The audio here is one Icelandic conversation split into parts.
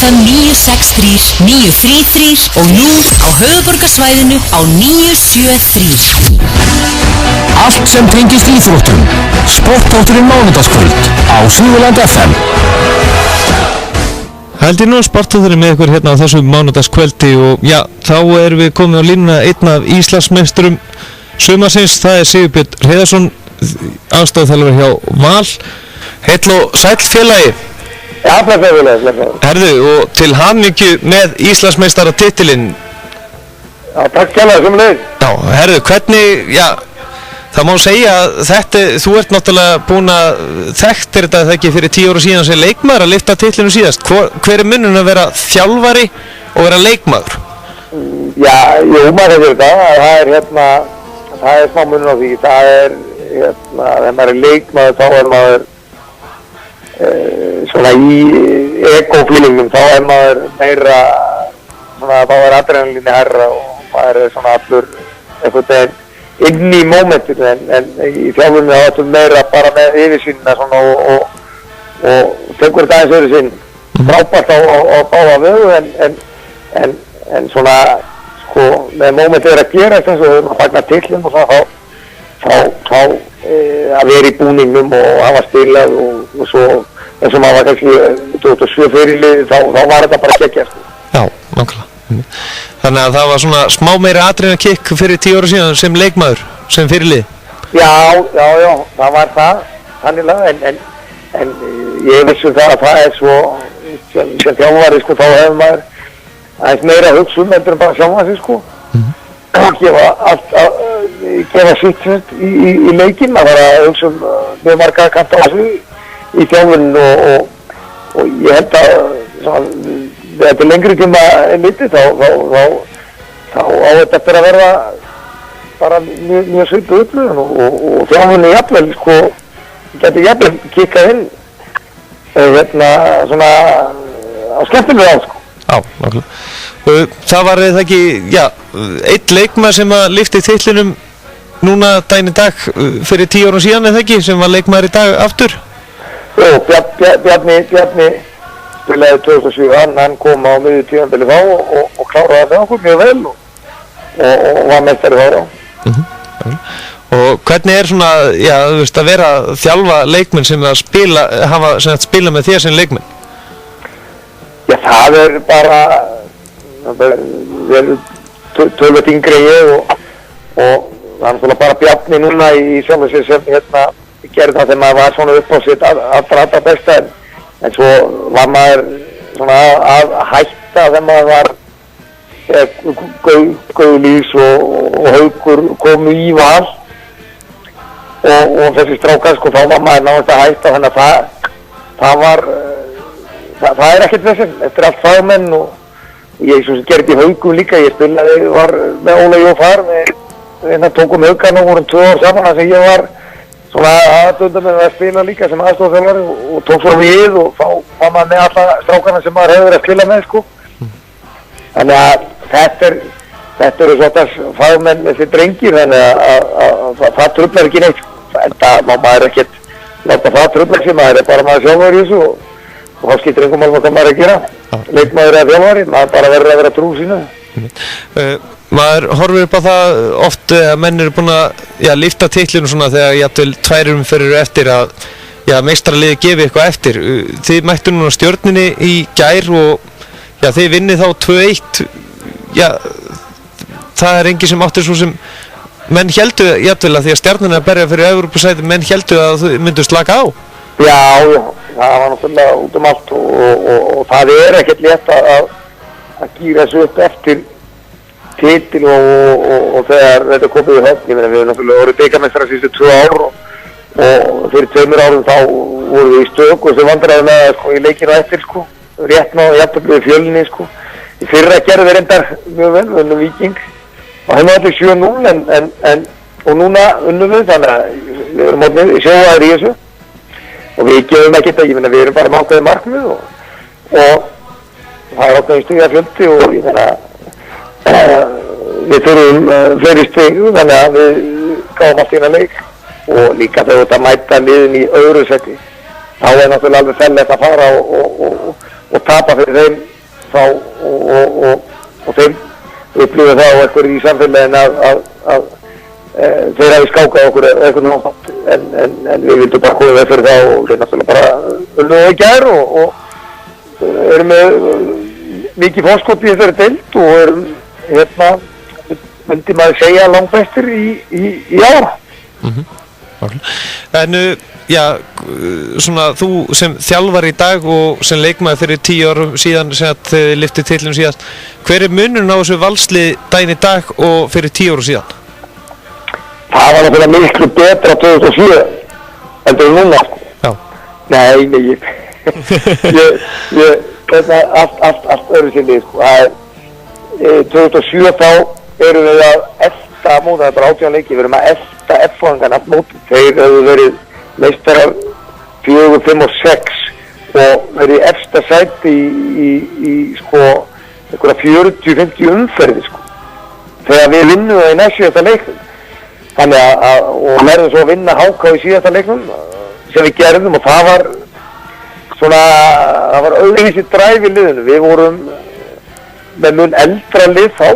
FM 963, 933 og nú á höfuðborgarsvæðinu á 973. Allt sem tengist íþróttum. Sportþátturinn mánudagskvöld á Suðurland FM. Heldur nú sportþátturinn með ykkur hérna á þessu mánudagskvöldi og já, þá erum við komin á línuna einn af Íslandsmeisturum sumarsins, það er Sigurbjörn Hreiðarsson, aðstoðarþjálfari hjá Val. Heill og sæll félagi. Já, blessaður. Herðu, og til hamingju með Íslandsmeistaratitilinn. Já, takk kærlega, sömuleiðis. Já, herðu, hvernig, já, það má segja að þetta, þú ert náttúrulega búin að þekktir þetta ekki fyrir 10 ára síðan sem leikmaður að lyfta titlinu síðast. Hver er munurinn að vera þjálfari og vera leikmaður? Já, jú, maður hefur þetta, það er smá munur á því, það er, þegar maður er leikmaður þá er maður svona í ego-feelingum, þá er maður meira, svona, þá er adrenalíni herra og maður er svona allur einhvern veginn inn í mómentur, en í þjálfunni þá er meira bara með yfirsýnina svona og tekur þetta aðeins öðru sinn frábært á báða vegu, en svona, sko, með mómentur er að gera eins og þau erum að fagna titlum og svona, þá að vera í búningnum og hafa spilað og svo eins og maður var kannski 2007 fyrirlið, þá var þetta bara geggjast. Já, nákvæmlega. Þannig að það var svona smá meira adrenalín-kick fyrir 10 ára síðan sem leikmaður, sem fyrirlið. Já, það var það, þannilega, en ég vissi það að það er svo, sem þjálfari, sko, þá hefur maður aðeins meira að hugsa heldur en bara sjálfa sig, sko. Gefa sitt í leikinn, að fara að hugsa með marga kanta á sig í þjálfunni og ég held að þetta lengri tíma en litið þá á þetta eftir að verða bara mjög svipuð upplifun og þjálfunni jafnvel, sko, geti jafnvel kikkað inn svona á skemmtilega á, sko. Já, nákvæmlega. Það var það ekki, já, einn leikmaður sem að lyfti titlinum núna daginn í dag fyrir 10 árum síðan, eða ekki, sem var leikmaður í dag aftur? Jú, Bjarni spilaði 2007, hann kom á miðju tímabili þá og kláraði það okkur mjög vel og var meistari þá, já. Og hvernig er svona, já, þú veist, að vera að þjálfa leikmenn sem að spila, hafa sem að spila með þér sem leikmenn? Já, það er bara, við erum tölvöld yngri ég og það er svona bara Bjarni núna í sjálf sér sem gerði það þegar maður var svona upp á sitt allra besta, en svo var maður svona að hætta þegar maður var Gaulís og Haukur komu í Val og þessi strákar, sko, þá var maður náðast að hætta, þannig að það er ekkert þessi, þetta er allt fagmenn og ég svo sem gerði í Haukum líka, ég spilaði, var með Óla Jó Far, tókum Haukarna og vorum 2 ár saman, þar sem ég var svona aðdönda með að spila líka sem aðstofþjálfari og tók svo við og þá var maður með alla strákarna sem maður hefur verið að spila með, sko. Þannig að þetta eru svona fagmenn þessi drengir, þannig að það truflar ekki neitt, en það má maður ekkert láta það trufla sig, maður er bara maður sjálfur í þessu og þá skiptir einhver mál hvað maður er að gera. Leikmaður eða þjálfari, maður bara verður að vera trú sínu. Maður horfir upp á það oft að menn eru búin að lyfta titlinu svona þegar jafnvel 2 umferðir eftir að meistaraliðið gefi eitthvað eftir. Þið mættu núna Stjörnunni í gær og þið vinnið þá 2-1. Það er engin sem áttir svo sem menn héldu jafnvel að því að Stjarnan er að berja fyrir Evrópusæti, menn héldu að þau myndu slaka á. Já, það var náttúrulega út allt og það er ekkert létt að gíra þessu upp eftir titil og þegar þetta komið í höfn, ég meina við erum náttúrulega orðið bikarmeistarar síðustu 2 ár og fyrir 2 árum þá vorum við í stök og þessu vandræði með sko, í leikinu eftir, sko, rétt ná jafnvel við Fjölni, sko. Í fyrra gerði við reyndar mjög vel, við unnum Víking og þeim var allir 7-0 og núna unnum við, þannig að við erum mótnið sjóaðir í þessu og við gefum ekkert að, ég meina við erum bara mátaði markmið og það er ákveðin stiga fjöldi og ég meina við þurfum fleiri stig, þannig að við gáum allt í hérna leik og líka þegar þetta mæta liðin í öðru seti þá er náttúrulega alveg fellegt að fara og tapa fyrir þeim þá og þeir upplifa það og eitthvað í samfélagin að þeir hafi skákað okkur eitthvað nátt en við vildum bara koma við fyrir það og þeir náttúrulega bara unnuðu í gær og erum með mikið fórskot í þessari deild og erum myndi maður segja langbestir í ára. En já, svona þú sem þjálfar í dag og sem leikmaður fyrir 10 árum síðan sem að þið lyftið titlum síðast, hver munurinn á þessu valslið daginn í dag og fyrir 10 árum síðan? Það var náttúrulega miklu betra 2007 heldur en núna. Já. Nei, allt öðru sinni, sko. 2007 þá erum við að efta móta, það er bara 18 leiki, við erum að efta F-fangana móti. Þeir hefur verið meistarar 4, 5 og 6 og verið í efsta sæti í sko einhverja 40-50 umferði, sko. Þegar við vinnum það í næst síðasta leiknum. Þannig að, og verðum svo að vinna HK í síðasta leiknum sem við gerðum og það var svona, það var öðruvísi dræf í liðinu. Við vorum með mun eldra lið þá,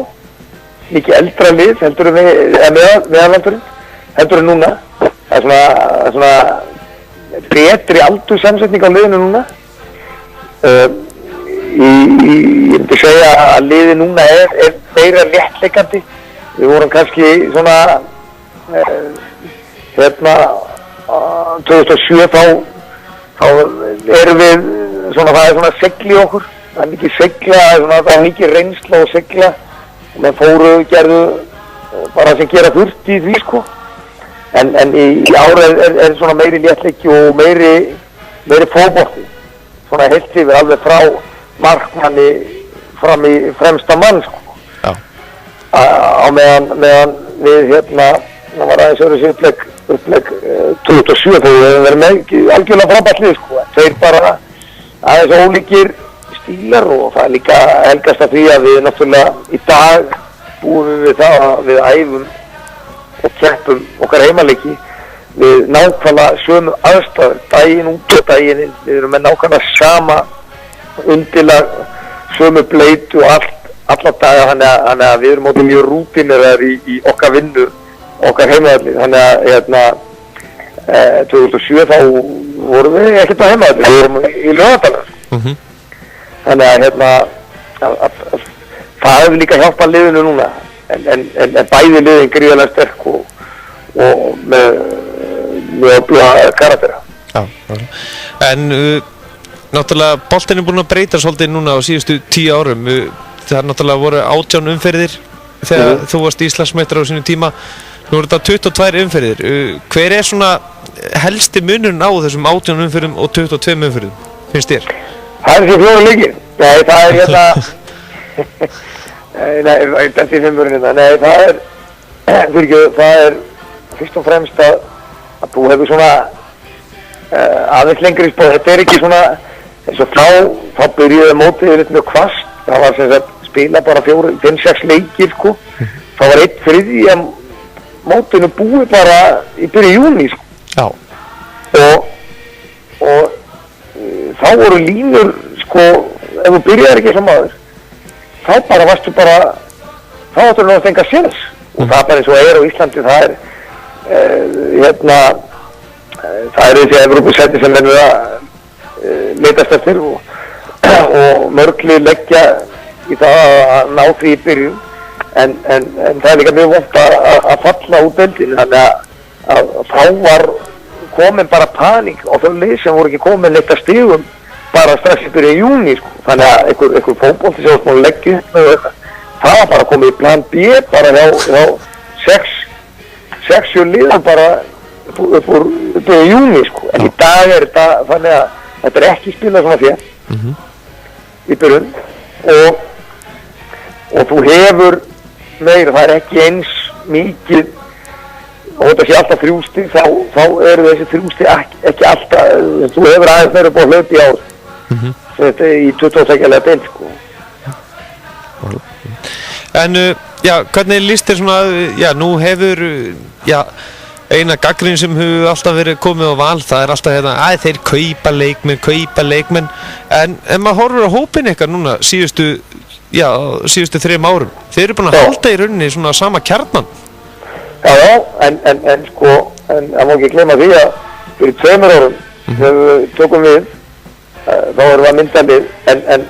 mikið eldra lið heldur en meðalaldurinn, heldur en núna. Það er svona betri aldurssamsetning á liðinu núna. Ég myndi segja að liðið núna er meira léttleikandi. Við vorum kannski svona 2007 þá erum við svona, það er svona segl í okkur. Það er mikið segla, það er mikið reynsla og segla. Og menn gerðu bara sem gera þurft í því, sko. En í ára er svona meiri léttleiki og meiri fótbolti. Svona heilt yfir alveg frá markmanni fram í fremsta mann, sko. Já. Á meðan við það var aðeins öðru upplegg 2007 þegar við hefum verið með algjörlega frábært lið, sko. Þeir bara aðeins ólíkir stílar og það er líka helgast af því að við náttúrulega í dag búum við það að við æfum og keppum okkar heimaleiki við nákvæmlega sömu aðstæður, daginn út og daginn inn. Við erum með nákvæmlega sama undirlag, sömu bleitu og alla daga, þannig að við erum mjög rútineraðir í okkar vinnu, okkar heimavelli. Þannig að 2007 þá vorum við ekkert á heimavelli, við vorum í Laugardalnum. Þannig að það hefur líka hjálpað liðinu núna, en bæði liðin gríðarlega sterk og með öfluga karaktera. Já. En náttúrulega boltinn er búinn að breyta svolítið núna á síðustu 10 árum. Það náttúrulega voru 18 umferðir þegar þú varst Íslandsmeistari á sínum tíma. Nú eru þetta 22 umferðir. Hver er svona helsti munurinn á þessum 18 umferðum og 22 umferðum, finnst þér? Það er þessi 4 leikir. Nei, það er Nei, þessi 5 mörgina. Nei, það er fyrst og fremst að þú hefur svona aðeins lengri spóð. Þetta er ekki svona, eins og þá byrjuði mótið litt mjög hvasst. Það var sem sagt spila bara 4-5-6 leikir, sko. Það var 1/3 af mótinu búið bara í byrju júní, sko. Já. Og þá voru línur, sko, ef þú byrjar ekki sem maður, þá bara varstu bara, þá áttur þú náttúrulega enga séns. Og það bara eins og er á Íslandi, það er þessi Evrópusæti sem verður að leitast eftir og mörglið leggja í það að ná því í byrjun. En það er líka mjög vont að falla út deildin, þannig að þá var komin bara paník á þau lið sem voru ekki komin neitt að stigum bara strax í byrjun júní, sko. Þannig að einhver fótbolti sem var smá leggju það var bara komið í plan B bara hjá 6-7 liðan bara upp úr byrjun júní, sko. En í dag er þetta þannig að þetta er ekki spilað svona í byrjun og þú hefur meira, það er ekki eins mikið og þetta sé alltaf 3 stig, þá eru þessi 3 stig ekki alltaf, þú hefur aðeins meira búið hlaup í ár þetta er í 22 deild, sko. En já, hvernig líst þér svona, já, nú hefur, já, eina gagnrýni sem hefur alltaf verið komið á Val, það alltaf hérna, þeir kaupa leikmenn, en ef maður horfir á hópinn ykkar núna síðustu 3 árum, þeir eru búin að halda í rauninni svona sama kjarnan. Já, en það má ekki gleyma því að fyrir 2 árum þegar við tökum við, þá erum við að mynda lið, en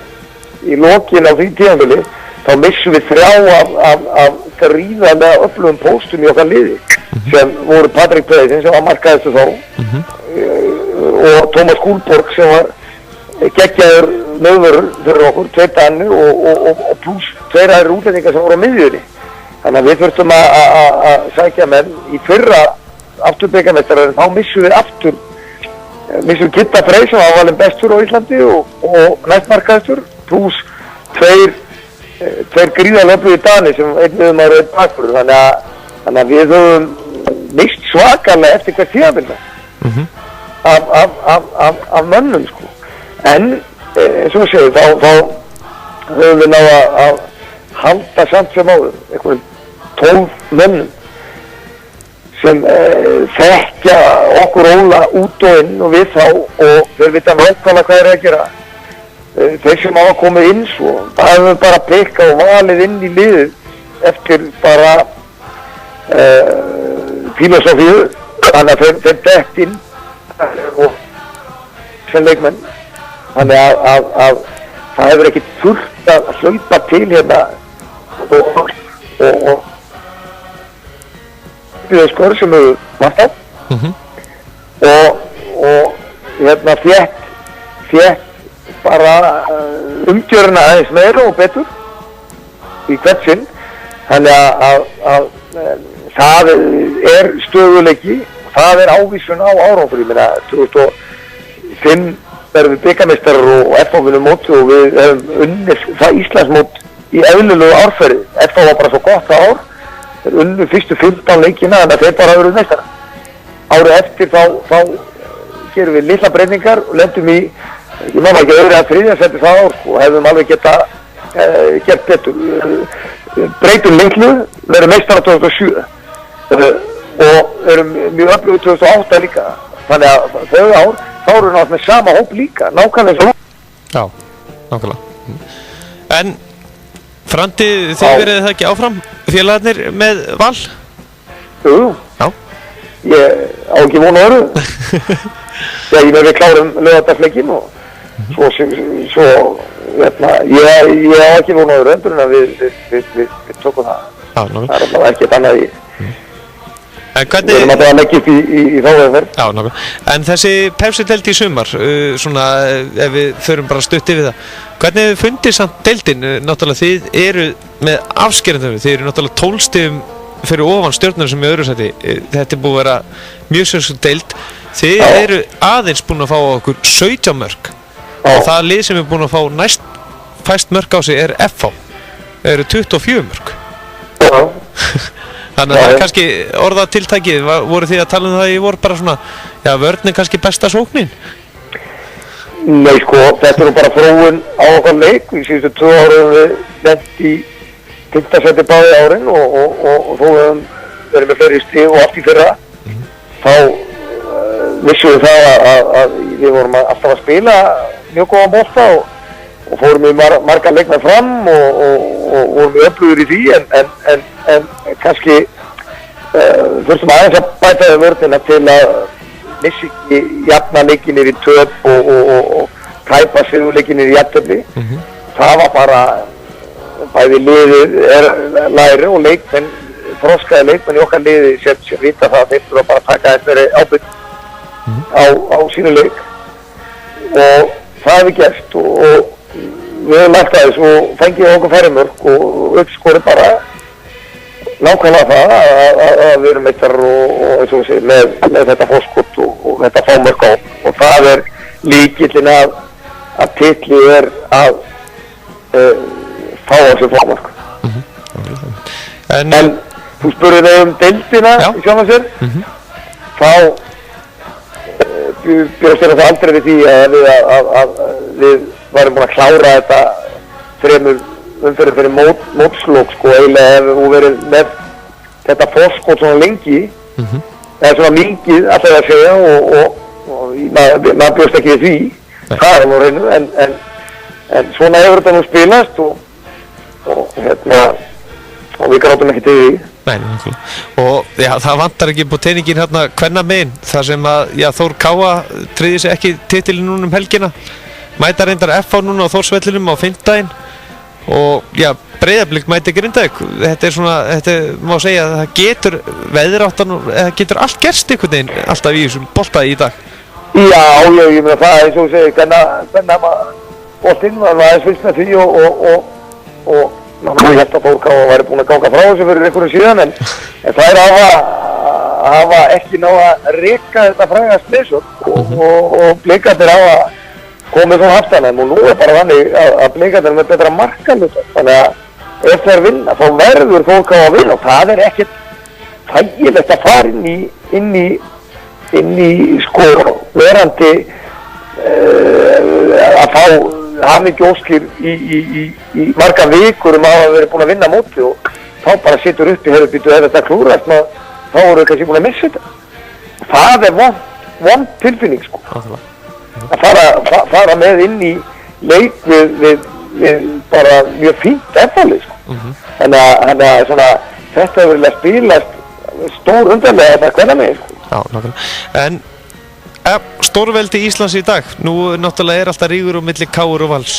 í lokin á því tímabili þá missum við 3 af gríðarlega öflugum póstum í okkar liði sem voru Patrik Pedersen sem var markaðistu þá og Tómas Gúlborg sem var geggjaður nöðvörður fyrir okkur, 2 Danir og pluss 2 aðrir útlendingar sem voru á miðjunni. Þannig að við þurftum að sækja menn í fyrra afturbikarmeistararinn, þá missum við aftur Kitta Frey sem var valinn bestur á Íslandi og næstmarkaðistur pluss 2 gríðarlega öflugir Danir sem einn maður er bakfurður, þannig að við höfum mist svakalega eftir hvert tímabil af mönnum sko. En eins og við segjum þá höfum við náð að halda samt sem áður einhverjum 12 mönnum sem þekkja okkur Óla út og inn og við þá og þeir vita nákvæmlega hvað er að gera. Þeir sem hafa komið inn svo, það hefur bara pikkað og valið inn í liðið eftir bara filosófíu, þannig að þeir dett inn og sem leikmenn, þannig að það hefur ekkert þurft að hlaupa til hérna og skor sem hefur vant á og hérna þétt bara umgjöruna aðeins meira og betur í hvert sinn, þannig að það er stöðuleiki, það er ávísun á árangri. Ég meina 2005 verðum við bikarmeistarar og FH vinnur móti og við hefum unnið það Íslandsmót í eðlilegu árferði. FH var bara svo gott það ár, þeir unnið fyrstu 15 leikina þannig að þeir bara verið meistarar. Árið eftir þá gerum við litla breytingar og lendum í, ég máma ekki öðru að 3. seti það ár og hefðum alveg gert betur. Breytum litlu, verðum meistarar 2007 og erum mjög öflugir 2008 líka. Þannig að þau ár, þá erum við náttúrulega með sama hóp líka, nákvæmlega svo. Já, nákvæmlega. En Frandi, þið verið það ekki áfram félagarnir með Val? Jú. Já. Ég á ekki vona öðru. Já, ég með við klárum laugardagsleikinn og svo ég á ekki vona öðru endur en að við tókum það. Já, það er alveg ekkert annað í. Við erum að leggja upp í þáðaðferð. Já, nákvæmlega. En þessi Pepsi-deild í sumar, svona ef við förum bara stutt yfir það, hvernig hefur fundið samt deildin? Náttúrulega þið eru með afskerendum, þið eru náttúrulega 12 stigum fyrir ofan Stjörnuna sem í öðru sæti. Þetta er búið að vera mjög sérstök deild. Þið eru aðeins búin að fá okkur 17 mörk og það lið sem er búin að fá næst fæst mörk á sig er FH. Það eru 24 mörk. Þannig að það er kannski orðatiltækið, voru þið að tala um það í vor bara svona, já, vörn er kannski besta sóknin? Nei sko, þetta er bara þróun á okkar leik, í síðustu 2 árum við lent í 5. seti báði árin og þó við verðum með fleiri stig og allt í fyrra, þá vissum við það að við vorum alltaf að spila mjög góðan bolta og fórum við marga leikmenn fram og vorum við öflugir í því en kannski þurftum aðeins að bæta við vörnina til að missi ekki jafna leikinir í töp og tæpa sigurleikinir í jafntöfli. Það var bara bæði liðið læri og leikmenn, þroskaði leikmenn í okkar liði sem vita það að þeir þurfa bara að taka einhverju ábyrgð á sínu leik og það hefði gerst og við höfum lagt aðeins og fengið okkur færimörk og uppskorið bara nákvæmlega það að við erum meistarar og eins og við segir með þetta fórskot og þetta fámörk á og það er lykillinn að titlið er að fá á sig fámörk. En þú spurði þau deildina í sjálfan sér, þá bjóðst þér það aldrei við því að við varum búin að klára þetta 3 umferðir fyrir mótslók sko eiginlega ef þú verið með þetta fórskot svona lengi eða svona mingið alltaf að segja og maður bjóst ekki við því, það er nú reynu, en svona hefur þetta nú spilast og við grátum ekki til því. Nei, og já, það vantar ekki på teiningin hérna hvenna megin, þar sem að já, Þór Káa tryggði sig ekki titilin núna helgina, mæta reyndar FH núna á Þórsvellinum á fimmtudaginn og já, Breiðablik mæti Grindavík. Þetta er svona, þetta má segja að það getur veðráttan og það getur allt gerst einhvern veginn alltaf í þessum boltaði í dag. Já, ég meina það eins og þú segir, hvernig boltinn var aðeins fylgst með því og ég held að Þór Káa væri búin að ganga frá þessu fyrir einhverju síðan en það er hafa ekki náð að reka þetta fræga slysok og blikarnir hafa komið frá haftanum og nú er bara þannig að blikarnir með betra markaluta, þannig að ef þeir vinna þá verður Þór Káa að vinna og það er ekkert þægilegt að fara inn í sko verandi að fá hamingju óskir í marga vikur að hafa verið búin að vinna móti og þá bara situr upp í höfubítu ef þetta klúrast þá voru kannski búin að missa þetta. Það er vond tilfinning sko. Að fara með inn í leik við bara mjög fínt efalið sko. Þannig að svona þetta hefur verið að spilast stór undarlega þetta hvernig með sko. Já, nákvæmlega. En stórveldi Íslands í dag, nú náttúrulega er alltaf rígur á milli KR og Vals.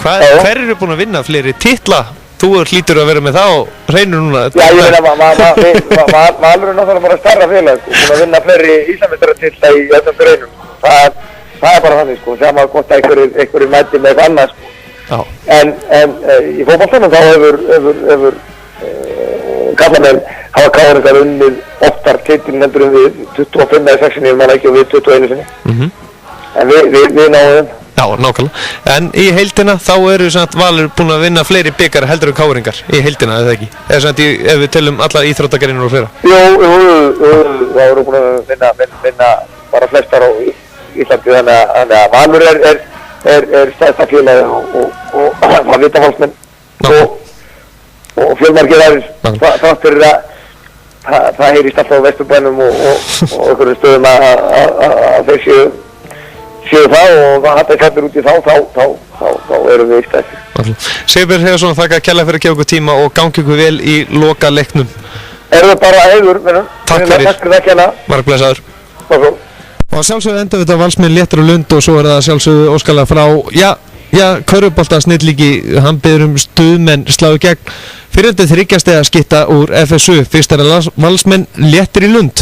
Hver eru búin að vinna fleiri titla? Þú hlýtur að vera með það og reynur núna. Já, ég meina Valur er náttúrulega bara starra félag sko, búin að vinna fleiri Íslandsmeistaratitla í þessum reynum. Það er bara þannig sko, sem að gott að einhverju mæti með eitthvað annað sko. En í fótboltanum þá hefur kallamenn hafa KR unnið oftar titilin heldur við 25 eða 6 ég man ekki og við 21 sinni. En við náðum. Já, nákvæmlega. En í heildina þá eru Valur búin að vinna fleiri bikar heldur en KR-ingar í heildina, eða ekki? Eða ef við tölum alla íþróttagreinar og fleira. Jú, þá eru búin að vinna bara flestar á Íslandi, þannig að Valur er stærsta félagi og það vita valsmenn og fjölmargir aðeins þátt fyrir að það heyrist alltaf á Vesturbænum og einhverjum stöðum að þeir séu það og það hattar kallir út í þá erum við stæðir. Sigurbjörn Hreiðarsson, þakka kærlega fyrir að gefa okkur tíma og gangi ykkur vel í loka leiknum. Erum við bara heiður, minnum. Takk fyrir. Takk fyrir það kjæna. Marg blessaður. Og sjálfsögðu enda við þetta Valsmenn Léttur og Lund og svo er það sjálfsögðu óskalega frá, körfubolta snillíki, hann biður stuðmenn sláðu gegn. Fyrrandi þryggjastega skitta úr FSU, fyrst er að Valsmenn Léttir í Lund.